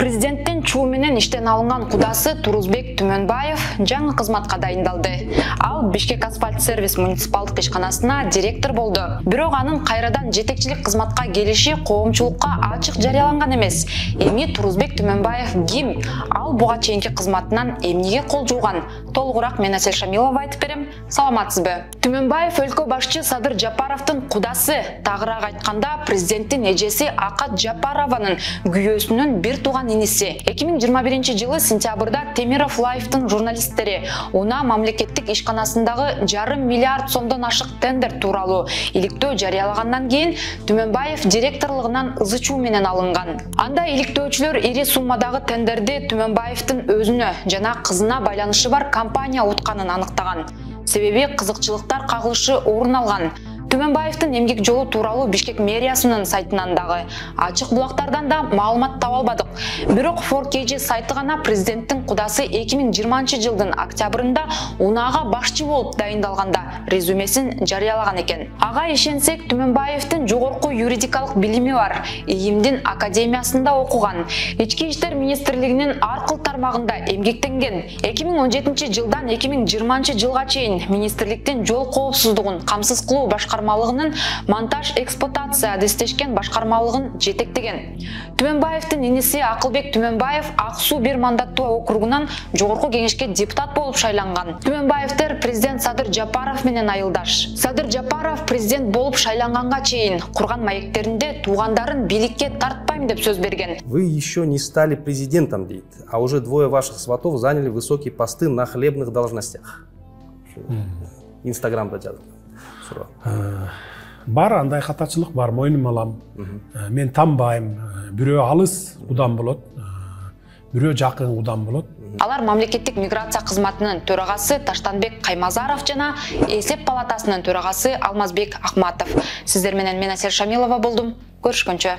Президенттен чуу менен иштен алынган кудасы Турузбек Түмөнбаев жаңы кызматка дайындалды. Ал Бишкек асфальт сервис муниципалдык ишканасына директор болду. Бирок анын кайрадан жетекчилик кызматка келиши коомчулукка ачык жарыяланган эмес. Эми Турузбек Түмөнбаев ким? Ал буга чейинки кызматынан эмнеге кол жууган? Толугураак мен Асель Шамилова айтып берем. Саламатсызбы? Түмөнбаев өлкө башчы Садыр Жапаровдун кудасы. Тагыраак айтканда, президенттин эжеси Акат Жапарованын күйөөсүнүн бир тууган иниси. 2021 жылы сентябрда Темиров Лайфтын журналисттери Уна мамлекеттик ишканасындагы $500 миллиард ашык тендер тууралуу иликтөө жарыялагандан кийин Түмөнбаев директорлугунан ызы чуу менен алынган. Анда иликтөөчүлөр ири суммадагы тендерди Түмөнбаевдин өзүнө жана кызына байланышы бар компания утканын аныктаган. Себеби кызыкчылыктар кагылышы орун алган. Түмөнбаевдин эмгек жолу тууралуу Бишкек мэриясынын сайтынан дагы, ачык булактардан да маалымат таба албадык. Бирок 4KG сайты гана президенттин кудасы 2020 жылдын октябрында Унага башчы болуп дайындалганда резюмесин жарыялаган экен. Ага ишенсек, Түмөнбаевдин жогорку юридикалык билими бар, ИИМдин академиясында окуган, Ички иштер министрлигинин ар кыл тармагында эмгектенген. 2017 жылдан 2020 жылга чейин министрликтин жол коопсуздугун камсыз кылуу башкармалыгынын монтаж эксплуатация адистешкен башкармалыгын жетектеген. Түмөнбаевдин иниси Акылбек Түмөнбаев Ак Суу 1 мандаттуу округунан жогорку кеңешке депутат болуп шайланган. Түмөнбаевдер президент Садыр Жапаров менен айылдаш. Садыр Жапаров президент болуп шайланганга чейин курган маектеринде туугандарын бийликке тартпайм деп сөз берген. Вы еще не стали президентом, дейт, а уже двое ваших сватов заняли высокие посты на хлебных должностях. Инстаграмда жазып. Бар, андай катачылык бар, мойнума алам. Мен танбайм, бирөө алыс удан болот, бирөө жакын удан болот. Алар мамлекеттик миграция кызматынын төрагасы Таштанбек Каймазаров жана эсеп палатасынын төрагасы Алмазбек Акматов. Сиздер менен мен Асель Шамилова болдум. Көрүшкөнчө.